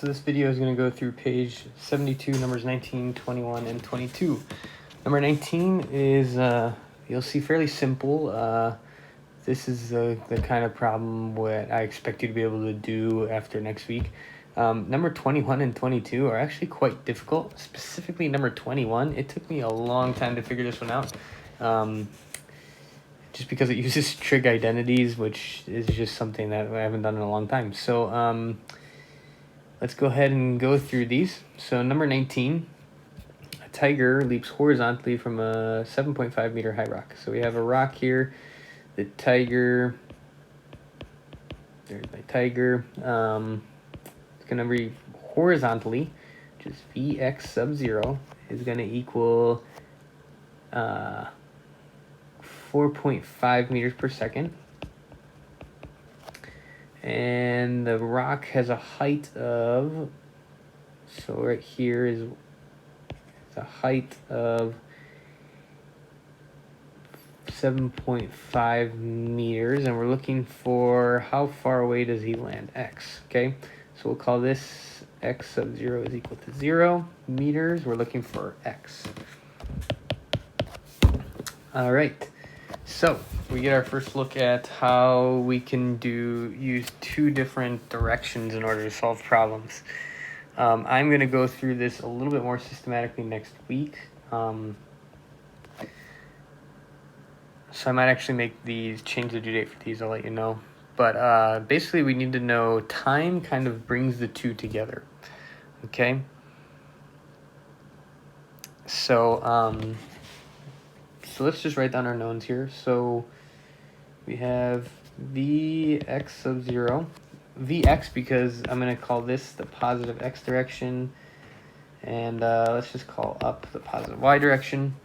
So this video is going to go through page 72, numbers 19, 21, and 22. Number 19 is, you'll see, fairly simple. This is the kind of problem what I expect you to be able to do after next week. Number 21 and 22 are actually quite difficult. Specifically number 21, it took me a long time to figure this one out. Just because it uses trig identities, which is just something that I haven't done in a long time. So let's go ahead and go through these. So number 19, a tiger leaps horizontally from a 7.5 meter high rock. So we have a rock here, the tiger, there's my tiger. It's going to be horizontally, which is Vx sub 0 is going to equal 4.5 meters per second. And the rock has a height of, so right here is the height of 7.5 meters, and we're looking for how far away does he land, x. Okay, so we'll call this x sub 0 is equal to 0 meters. We're looking for x. All right, so we get our first look at how we can use two different directions in order to solve problems. I'm going to go through this a little bit more systematically next week. So I might actually change the due date for these, I'll let you know. But basically we need to know time kind of brings the two together, okay? So let's just write down our knowns here. So we have Vx sub 0, Vx because I'm going to call this the positive x direction, and let's just call up the positive y direction.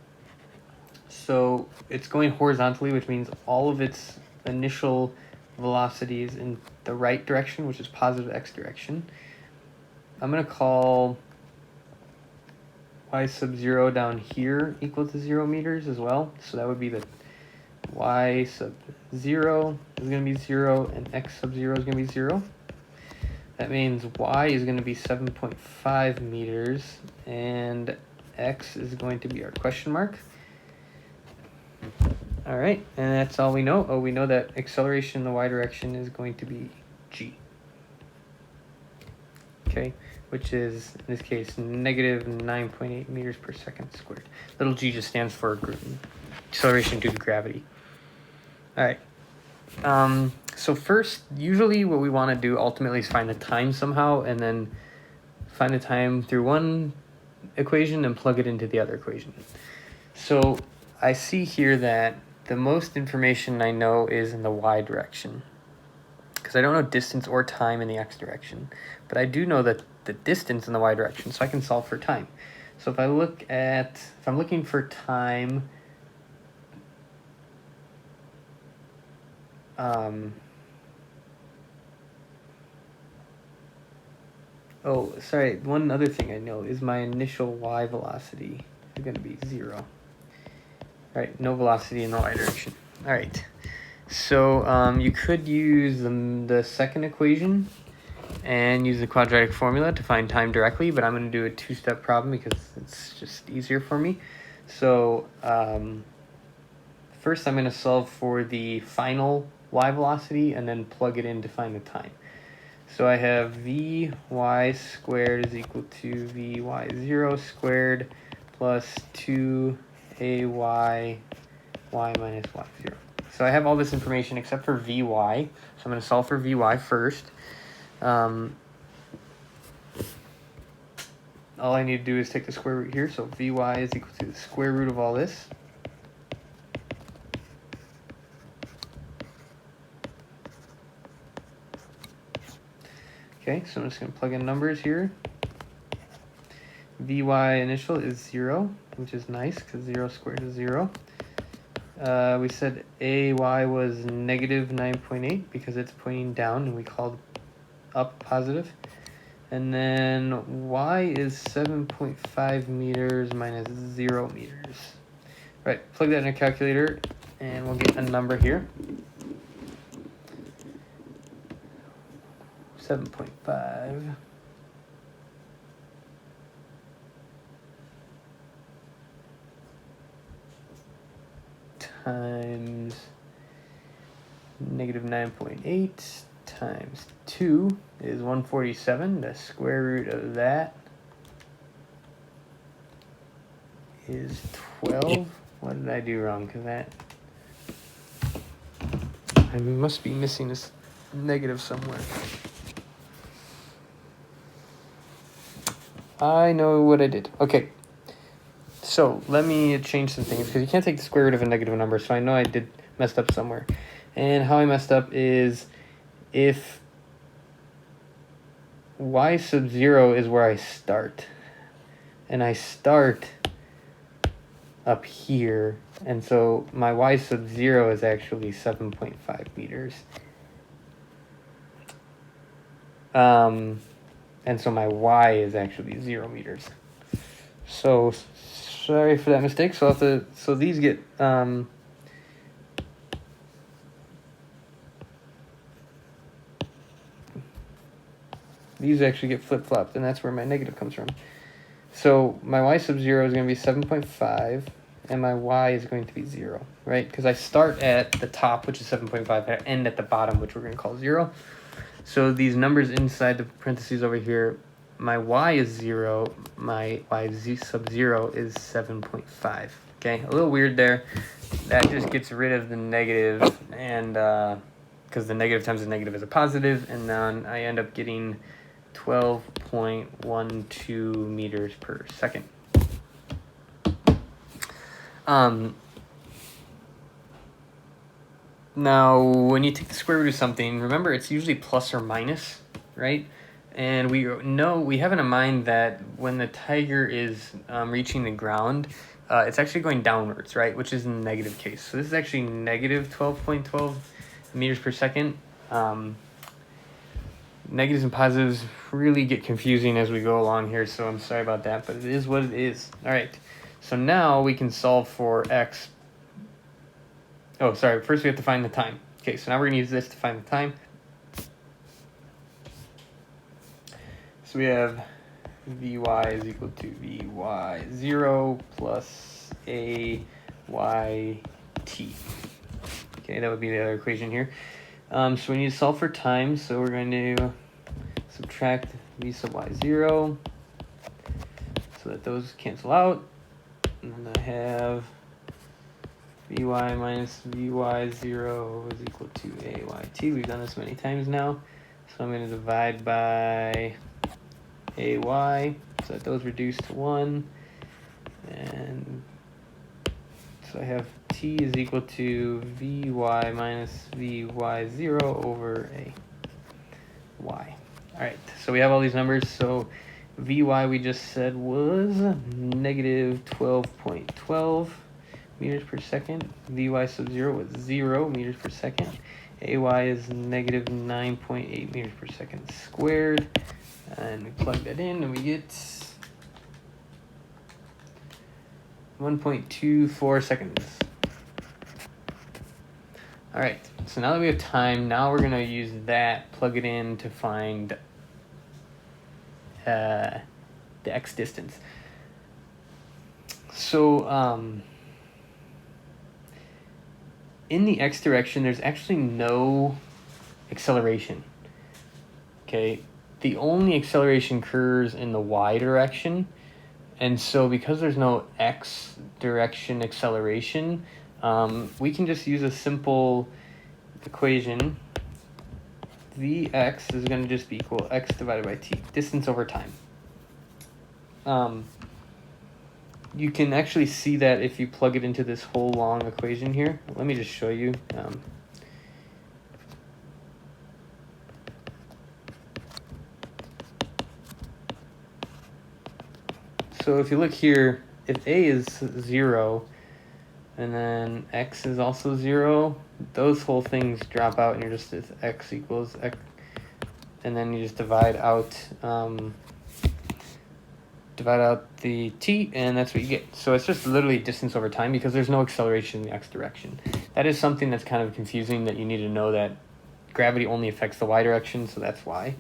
So it's going horizontally, which means all of its initial velocity is in the right direction, which is positive x direction. I'm going to call y sub 0 down here equal to 0 meters as well. So that would be the y sub 0 is going to be 0, and x sub 0 is going to be 0. That means y is going to be 7.5 meters, and x is going to be our question mark. All right, and that's all we know. Oh, we know that acceleration in the y direction is going to be g. Okay, which is, in this case, negative 9.8 meters per second squared. Little g just stands for acceleration due to gravity. All right. So first, usually what we want to do ultimately is find the time somehow, and then find the time through one equation and plug it into the other equation. So I see here that the most information I know is in the y direction, because I don't know distance or time in the x direction, but I do know that the distance in the y direction, so I can solve for time. So if I'm looking for time, oh, sorry, one other thing I know is my initial y velocity is going to be 0. All right, no velocity in the y direction. All right, so you could use the second equation and use the quadratic formula to find time directly, but I'm going to do a two-step problem because it's just easier for me. So first I'm going to solve for the final y velocity and then plug it in to find the time. So I have Vy squared is equal to Vy0 squared plus 2ay y minus y0. So I have all this information except for Vy, so I'm going to solve for Vy first. All I need to do is take the square root here, so Vy is equal to the square root of all this. Okay, so I'm just going to plug in numbers here. Vy initial is 0, which is nice because 0 squared is 0. We said ay was negative 9.8 because it's pointing down, and we called up positive. And then y is 7.5 meters minus 0 meters. Right, plug that in a calculator, and we'll get a number here. 7.5 times negative 9.8 times 2 is 147. The square root of that is 12. What did I do wrong? Because that... I must be missing this negative somewhere. I know what I did. Okay. So let me change some things because you can't take the square root of a negative number. So I know I did messed up somewhere. And how I messed up is if y sub 0 is where I start. And I start up here. And so my y sub 0 is actually 7.5 meters. And so my y is actually 0 meters. So sorry for that mistake. So I'll have to, so these get these actually get flip-flopped, and that's where my negative comes from. So my y sub 0 is going to be 7.5, and my y is going to be 0, right? Because I start at the top, which is 7.5, and I end at the bottom, which we're going to call 0. So these numbers inside the parentheses over here, my y is 0, my y sub 0 is 7.5. Okay, a little weird there. That just gets rid of the negative, and because the negative times the negative is a positive, and then I end up getting 12.12 meters per second. Now, when you take the square root of something, remember it's usually plus or minus, right? And we know, we have in mind that when the tiger is reaching the ground, it's actually going downwards, right? Which is in the negative case. So this is actually negative 12.12 meters per second. Negatives and positives really get confusing as we go along here, so I'm sorry about that, but it is what it is. All right, so now we can solve for x. Oh, sorry, first we have to find the time. Okay, so now we're going to use this to find the time. So we have Vy is equal to Vy0 plus Ayt. Okay, that would be the other equation here. So we need to solve for time, so we're going to subtract V sub y0 so that those cancel out. And then I have Vy minus Vy0 is equal to Ayt. We've done this many times now. So I'm going to divide by Ay so that those reduce to 1. And so I have t is equal to Vy minus Vy0 over Ay. All right, so we have all these numbers. So Vy we just said was negative 12.12 meters per second. Vy sub 0 was 0 meters per second. Ay is negative 9.8 meters per second squared. And we plug that in and we get 1.24 seconds. All right, so now that we have time, now we're going to use that, plug it in to find the x distance. So in the x direction, there's actually no acceleration. Okay, the only acceleration occurs in the y direction. And so because there's no x direction acceleration, we can just use a simple equation. Vx is going to just be equal x divided by t, distance over time. You can actually see that if you plug it into this whole long equation here. Let me just show you. So if you look here, if a is 0, and then x is also 0, those whole things drop out, and you're just at x equals x, and then you just divide out the t, and that's what you get. So it's just literally distance over time because there's no acceleration in the x direction. That is something that's kind of confusing, that you need to know that gravity only affects the y direction, so that's why.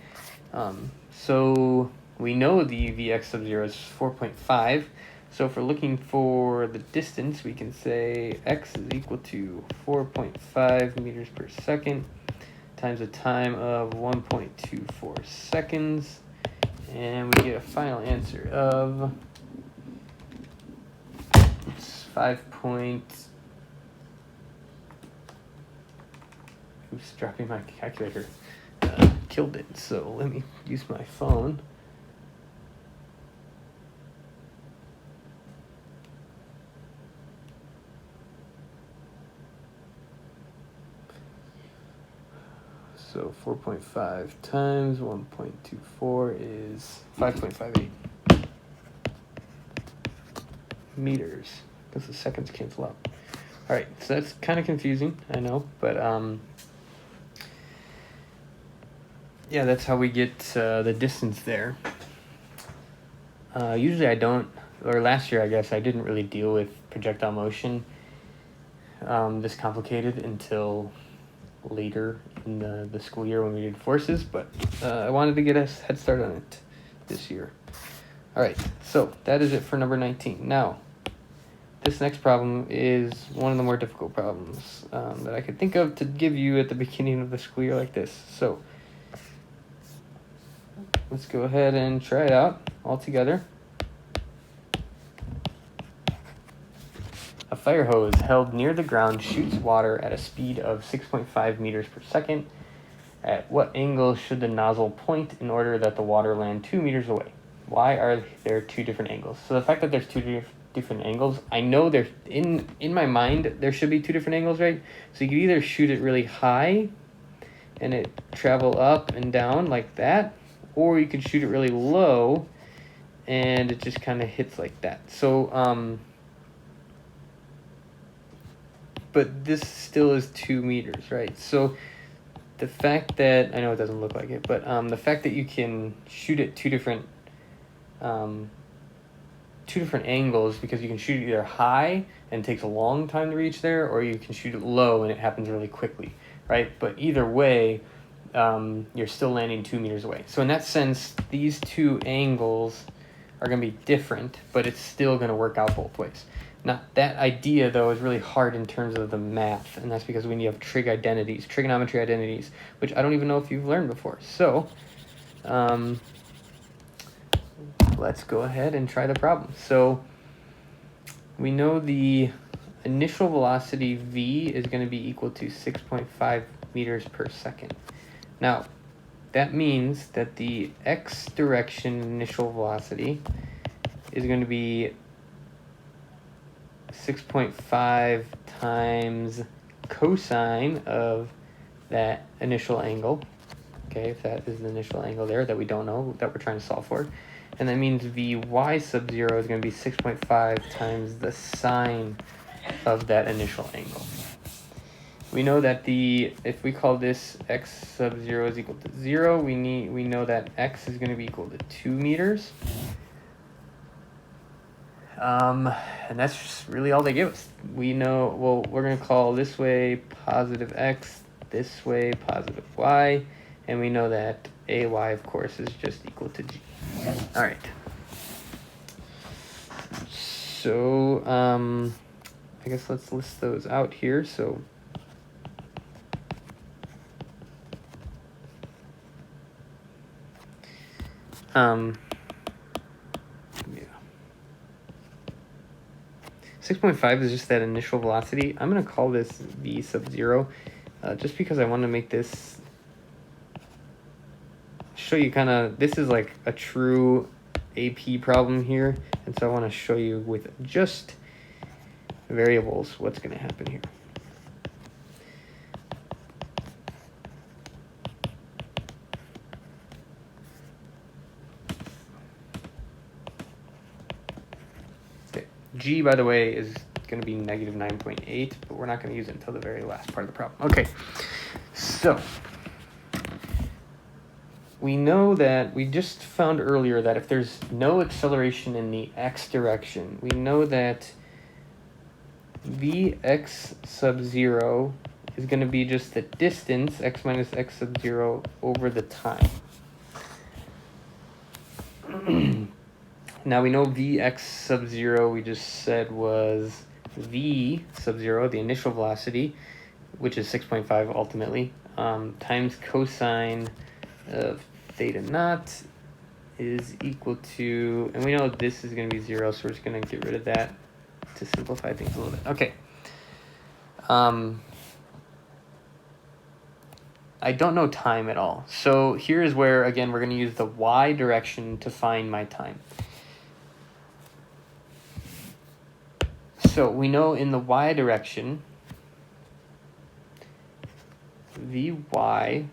So we know the Vx sub 0 is 4.5. So if we're looking for the distance, we can say x is equal to 4.5 meters per second times a time of 1.24 seconds. And we get a final answer of 5. Oops, dropping my calculator. Killed it. So let me use my phone. So 4.5 times 1.24 is 5.58 meters, because the seconds cancel out. All right, so that's kind of confusing, I know, but yeah, that's how we get the distance there. Usually I don't, or last year I guess I didn't really deal with projectile motion this complicated until later in the school year when we did forces, but I wanted to get a head start on it this year. All right, so that is it for number 19. Now, this next problem is one of the more difficult problems that I could think of to give you at the beginning of the school year like this. So let's go ahead and try it out all together. A fire hose held near the ground shoots water at a speed of 6.5 meters per second. At what angle should the nozzle point in order that the water land 2 meters away? Why are there two different angles? So the fact that there's two different angles, I know there's in my mind there should be two different angles, right? So you could either shoot it really high and it travel up and down like that, or you could shoot it really low and it just kind of hits like that. So but this still is 2 meters, right? So the fact that, I know it doesn't look like it, but the fact that you can shoot at two different angles, because you can shoot it either high and it takes a long time to reach there, or you can shoot it low and it happens really quickly, right? But either way, you're still landing 2 meters away. So in that sense, these two angles are going to be different, but it's still going to work out both ways. Now, that idea, though, is really hard in terms of the math, and that's because we have trigonometry identities, which I don't even know if you've learned before. So, let's go ahead and try the problem. So, we know the initial velocity v is going to be equal to 6.5 meters per second. Now, that means that the x direction initial velocity is going to be 6.5 times cosine of that initial angle. Okay, if that is the initial angle there that we don't know, that we're trying to solve for. And that means Vy sub 0 is going to be 6.5 times the sine of that initial angle. We know that if we call this x sub 0 is equal to 0, we know that x is going to be equal to 2 meters. And that's just really all they give us. We know, well, we're going to call this way positive x, this way positive y, and we know that ay, of course, is just equal to g. All right. So, I guess let's list those out here. So, yeah. 6.5 is just that initial velocity. I'm going to call this v sub 0 just because I want to make this show you kind of, this is like a true AP problem here, and so I want to show you with just variables what's going to happen here. Okay. G, by the way, is going to be negative 9.8, but we're not going to use it until the very last part of the problem. Okay, so we know that we just found earlier that if there's no acceleration in the x direction, we know that Vx sub 0 is going to be just the distance, x minus x sub 0, over the time. Now we know Vx sub 0 we just said was V sub 0, the initial velocity, which is 6.5 ultimately, times cosine of theta naught is equal to, and we know this is going to be 0, so we're just going to get rid of that to simplify things a little bit. Okay. I don't know time at all. So here is where, again, we're going to use the y direction to find my time. So we know in the y direction, Vy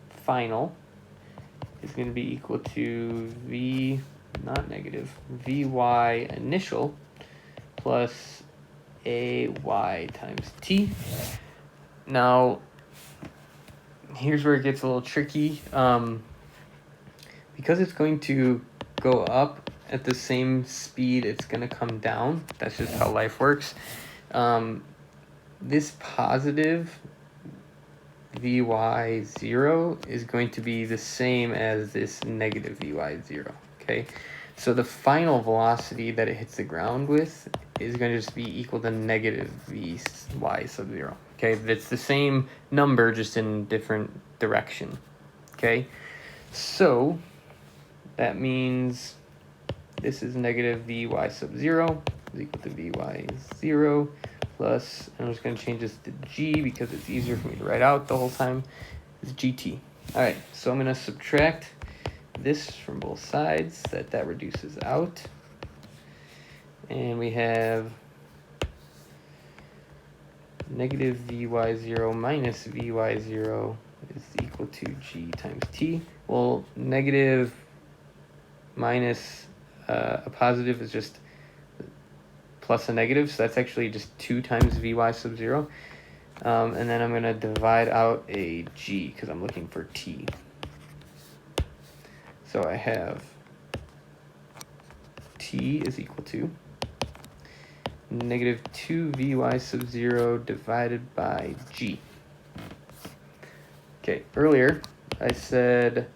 final is going to be equal to V, not negative, Vy initial plus Ay times t. Now, here's where it gets a little tricky. Because it's going to go up at the same speed it's going to come down. That's just how life works. This positive Vy0 is going to be the same as this negative Vy0, okay? So the final velocity that it hits the ground with is going to just be equal to negative Vy sub 0, okay? It's the same number, just in different direction, okay? So that means this is negative Vy sub 0 is equal to Vy0 plus, and I'm just going to change this to g because it's easier for me to write out the whole time, is gt. All right, so I'm going to subtract this from both sides, that reduces out. And we have negative Vy0 minus Vy0 is equal to g times t. Well, negative minus a positive is just plus a negative, so that's actually just 2 times Vy sub 0. And then I'm going to divide out a g because I'm looking for t. So I have t is equal to negative 2 Vy sub 0 divided by g. Okay, earlier I said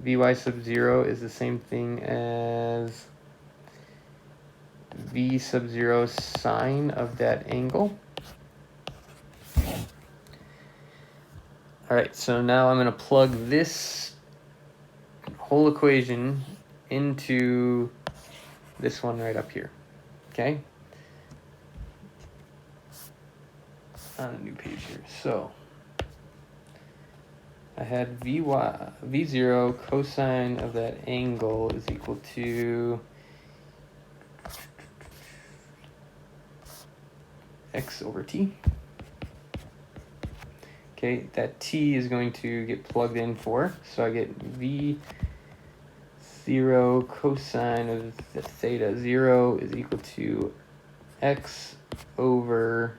Vy sub 0 is the same thing as V sub 0 sine of that angle. All right, so now I'm going to plug this whole equation into this one right up here, okay? On a new page here. So I had V0 cosine of that angle is equal to x over t. Okay, that t is going to get plugged in for, so I get V0 cosine of the theta 0 is equal to x over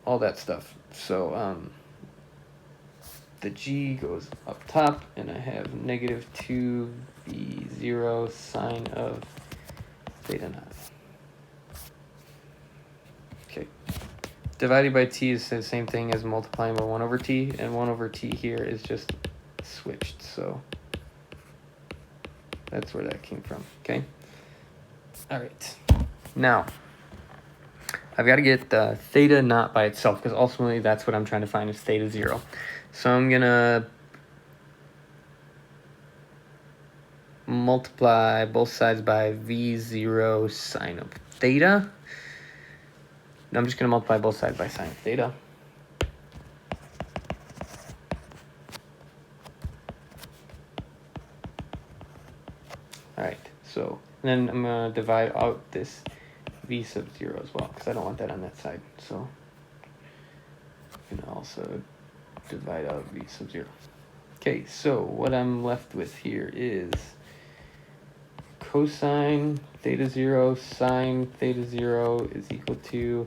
all that stuff. So the g goes up top, and I have negative 2 V0 sine of theta naught. Okay. Divided by t is the same thing as multiplying by 1 over t, and 1 over t here is just switched, so that's where that came from, okay? All right. Now, I've got to get the theta naught by itself, because ultimately that's what I'm trying to find is theta 0. So I'm going to multiply both sides by V0 sine of theta. I'm just going to multiply both sides by sine of theta. All right, so then I'm going to divide out this V sub 0 as well, because I don't want that on that side. So I'm going to also divide out V sub 0. Okay, so what I'm left with here is cosine theta 0 sine theta 0 is equal to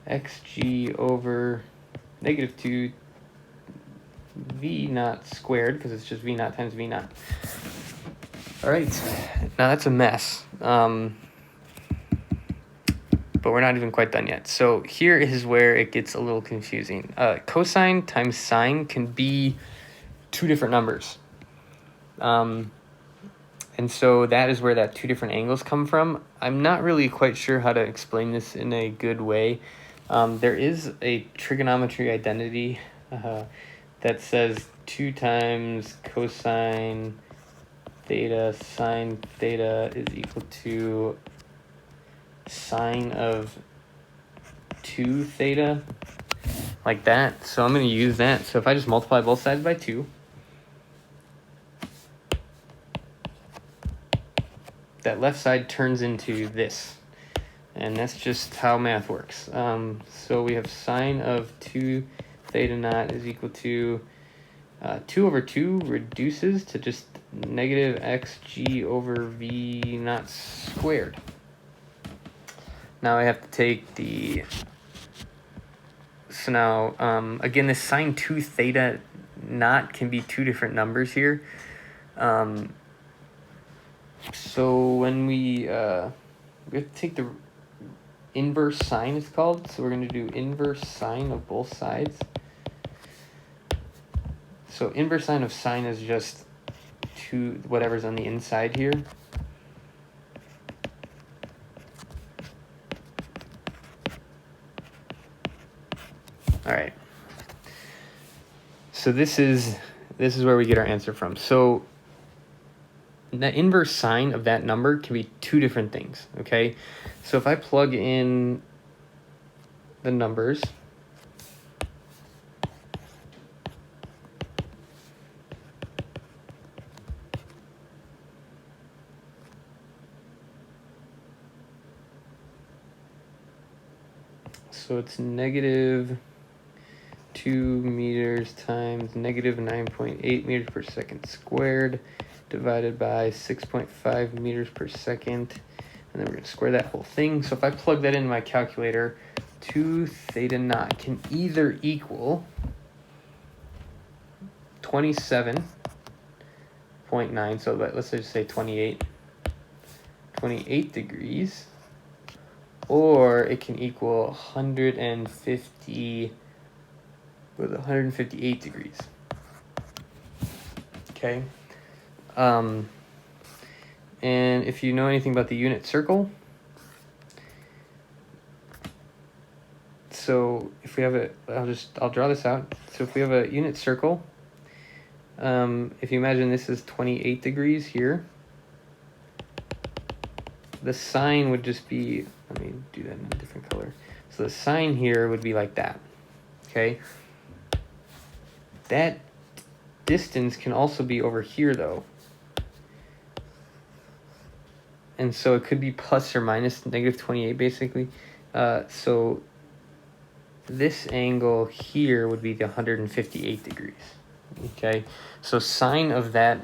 xg over negative 2 v naught squared, because it's just v naught times v naught. All right, now that's a mess, but we're not even quite done yet. So here is where it gets a little confusing. Cosine times sine can be two different numbers. And so that is where that two different angles come from. I'm not really quite sure how to explain this in a good way. There is a trigonometry identity that says 2 times cosine theta sine theta is equal to sine of 2 theta, like that. So I'm going to use that. So if I just multiply both sides by 2, that left side turns into this. And that's just how math works. So we have sine of 2 theta naught is equal to 2 over 2 reduces to just negative xg over v naught squared. Now I have to take the, so now, again, this sine 2 theta naught can be two different numbers here. So when we have to take the inverse sine, it's called. So we're going to do inverse sine of both sides. So inverse sine of sine is just whatever's on the inside here. All right. So this is where we get our answer from. So the inverse sine of that number can be two different things, okay? So if I plug in the numbers, so it's negative 2 meters times negative 9.8 meters per second squared divided by 6.5 meters per second. And then we're going to square that whole thing. So if I plug that into my calculator, 2 theta naught can either equal 27.9, so let's just say 28 degrees, or it can equal 158 degrees. Okay. And if you know anything about the unit circle, so if we have I'll draw this out. So if we have a unit circle, if you imagine this is 28 degrees here, the sine would just be, let me do that in a different color. So the sine here would be like that, okay? That distance can also be over here though. And so it could be plus or minus negative 28 basically. So this angle here would be the 158 degrees, okay? So sine of that,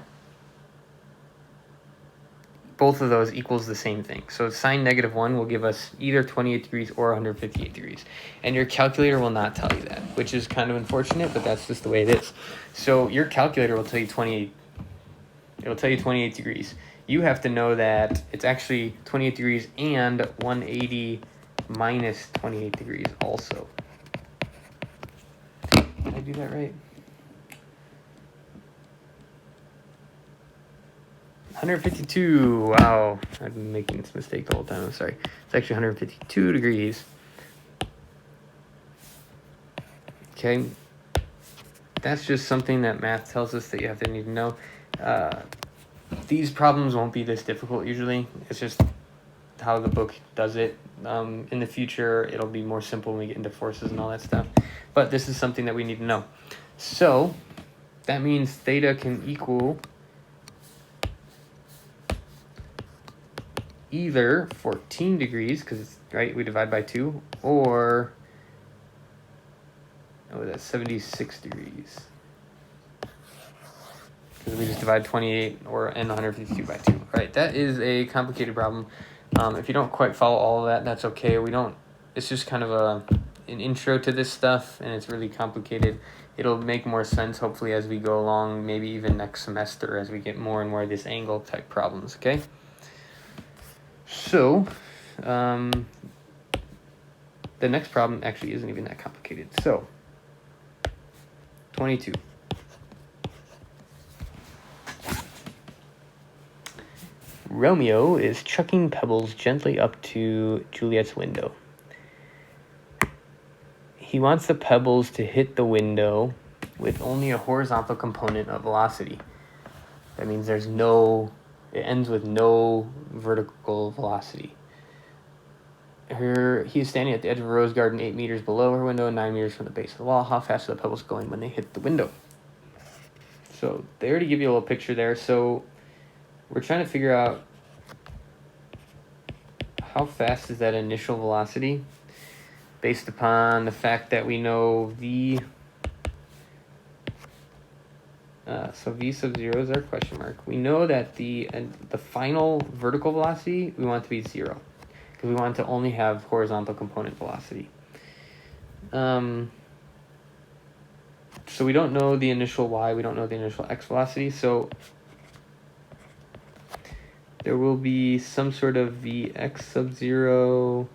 both of those equals the same thing. So sine negative 1 will give us either 28 degrees or 158 degrees. And your calculator will not tell you that, which is kind of unfortunate, but that's just the way it is. So your calculator will tell you 28. It'll tell you 28 degrees. You have to know that it's actually 28 degrees and 180 minus 28 degrees also. Did I do that right? 152. Wow, I've been making this mistake the whole time. I'm sorry. It's actually 152 degrees. Okay. That's just something that math tells us that you have to need to know. These problems won't be this difficult usually. It's just how the book does it. In the future, it'll be more simple when we get into forces and all that stuff. But this is something that we need to know. So that means theta can equal either 14 degrees, because right, we divide by 2, or that's 76 degrees. Because we just divide 28 and 152 by 2. All right, that is a complicated problem. If you don't quite follow all of that, that's okay. It's just kind of an intro to this stuff, and it's really complicated. It'll make more sense, hopefully, as we go along, maybe even next semester as we get more and more of this angle type problems, okay? So, the next problem actually isn't even that complicated. So, 22. Romeo is chucking pebbles gently up to Juliet's window. He wants the pebbles to hit the window with only a horizontal component of velocity. That means it ends with no vertical velocity. He's standing at the edge of a rose garden 8 meters below her window and 9 meters from the base of the wall. How fast are the pebbles going when they hit the window? So they already give you a little picture there. So we're trying to figure out how fast is that initial velocity based upon the fact that we know V. So V sub 0 is our question mark. We know that the final vertical velocity, we want it to be 0. Because we want to only have horizontal component velocity. So we don't know the initial y, we don't know the initial x velocity, so there will be some sort of vx sub 0,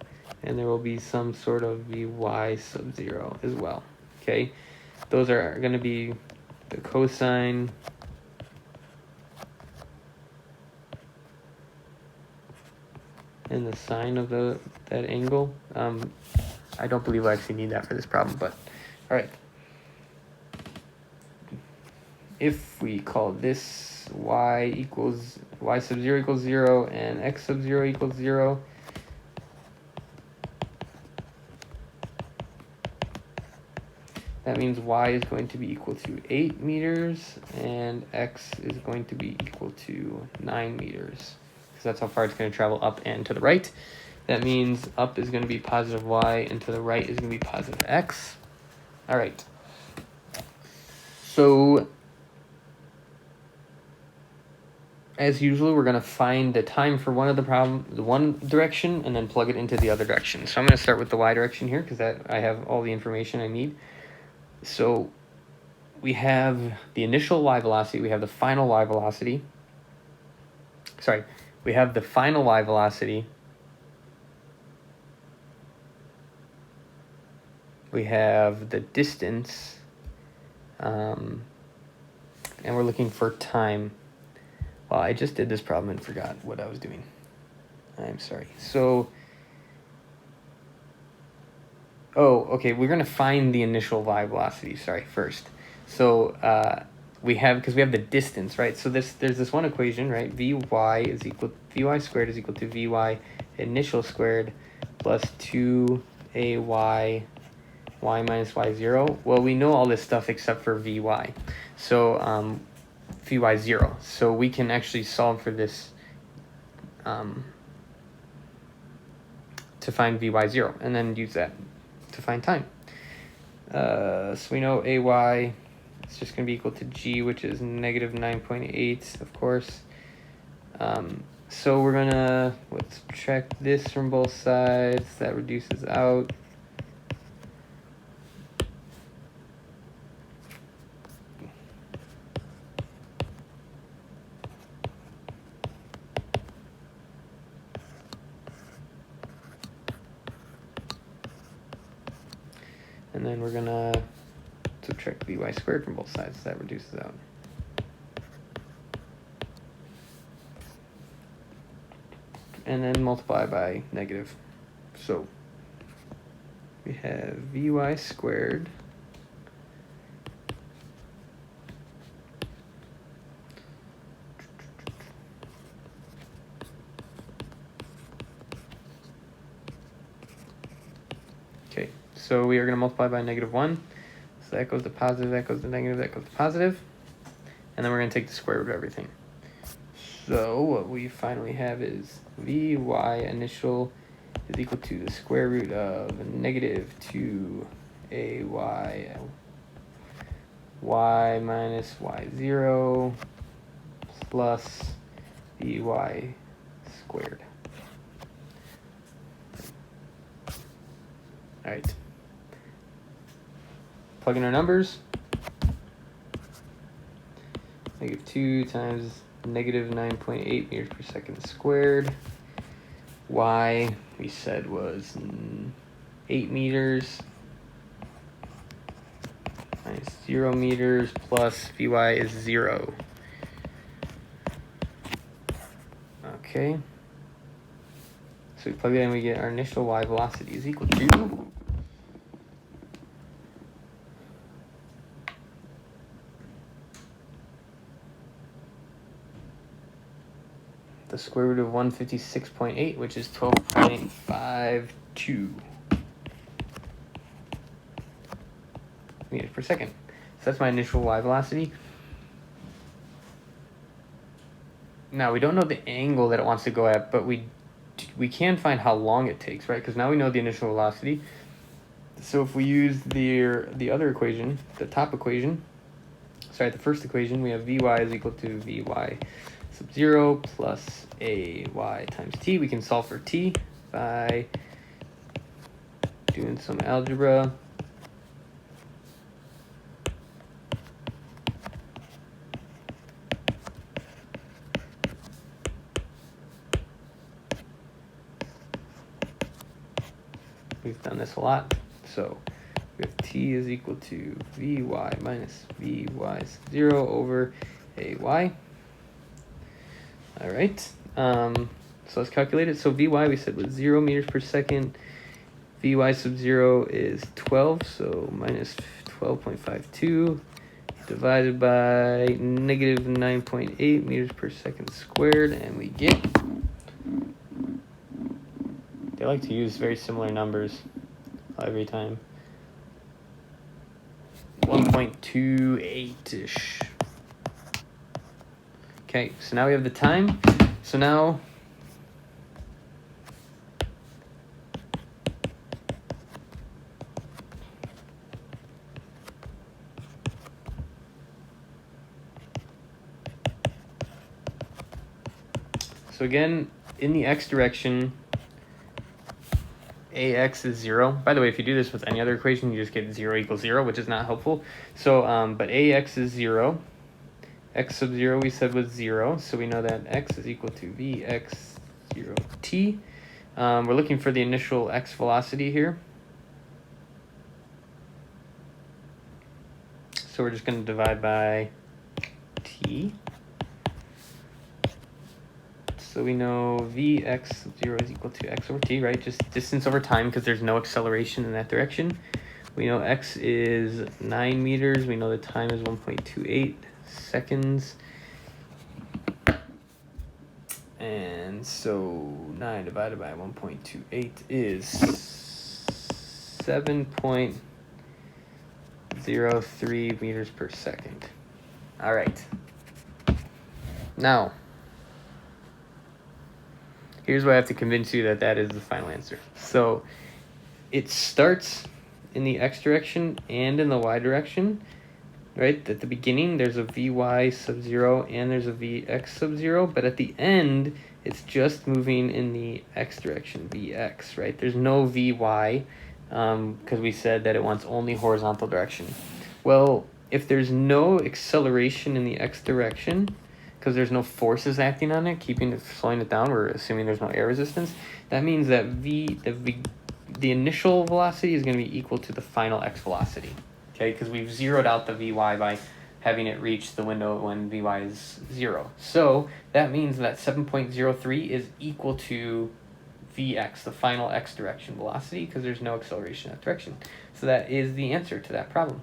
and there will be some sort of vy sub 0 as well, okay? Those are going to be the cosine and the sine of that angle. I don't believe I actually need that for this problem, but all right. If we call this y sub 0 equals 0 and x sub 0 equals 0, that means y is going to be equal to 8 meters and x is going to be equal to 9 meters. Because that's how far it's going to travel up and to the right. That means up is going to be positive y and to the right is going to be positive x. All right. So as usual, we're going to find the time for one direction, and then plug it into the other direction. So I'm going to start with the y direction here because I have all the information I need. So we have the initial y velocity, we have the final y velocity. Sorry, we have the final y velocity. We have the distance, and we're looking for time. Well, I just did this problem and forgot what I was doing. I'm sorry. So, okay, we're going to find the initial y velocity, first. So, because we have the distance, right? So there's this one equation, right? Vy squared is equal to Vy initial squared plus 2ay y minus y0. Well, we know all this stuff except for Vy. So, Vy 0. So we can actually solve for this to find Vy 0 and then use that to find time. So we know ay is just going to be equal to g, which is negative 9.8, of course. So we're going to subtract this from both sides. That reduces out. And then we're going to subtract Vy squared from both sides. That reduces out. And then multiply by negative. So we have Vy squared So we are going to multiply by -1. So that goes to positive, that goes to negative, that goes to positive. And then we're going to take the square root of everything. So what we finally have is Vy initial is equal to the square root of negative 2ay y minus y0 plus Vy squared. All right. Plug in our numbers. -2 times negative 9.8 meters per second squared. Y, we said, was 8 meters minus 0 meters plus Vy is 0. Okay. So we plug it in, we get our initial y velocity is equal to the square root of 156.8, which is 12.52 meters per second. So that's my initial y velocity. Now we don't know the angle that it wants to go at, but we can find how long it takes, right? Because now we know the initial velocity. So if we use the other equation, the top equation, the first equation, we have Vy is equal to Vy sub 0 plus Ay times t. We can solve for t by doing some algebra. We've done this a lot. So we have t is equal to Vy minus Vy sub 0 over Ay. All right. So let's calculate it. So Vy we said was 0 meters per second. Vy sub 0 is 12, so minus 12.52 divided by negative 9.8 meters per second squared, and we get, they like to use very similar numbers every time, 1.28-ish. Okay, so now we have the time. So now again, in the x direction, ax is 0. By the way, if you do this with any other equation, you just get 0 equals 0, which is not helpful. So, but ax is 0. X sub 0 we said was 0, so we know that x is equal to Vx 0t. We're looking for the initial x velocity here. So we're just going to divide by t. So we know Vx sub 0 is equal to x over t, right? Just distance over time because there's no acceleration in that direction. We know x is 9 meters. We know the time is 1.28 seconds. And so 9 divided by 1.28 is 7.03 meters per second. All right. Now, here's where I have to convince you that that is the final answer. So it starts in the x direction and in the y direction, right? At the beginning, there's a Vy sub 0 and there's a Vx sub 0, but at the end, it's just moving in the x direction, Vx, right? There's no Vy because we said that it wants only horizontal direction. Well, if there's no acceleration in the x direction, because there's no forces acting on it, slowing it down, we're assuming there's no air resistance, that means that the initial velocity is going to be equal to the final x velocity, okay? Because we've zeroed out the Vy by having it reach the window when Vy is 0. So that means that 7.03 is equal to Vx, the final x direction velocity, because there's no acceleration in that direction. So that is the answer to that problem.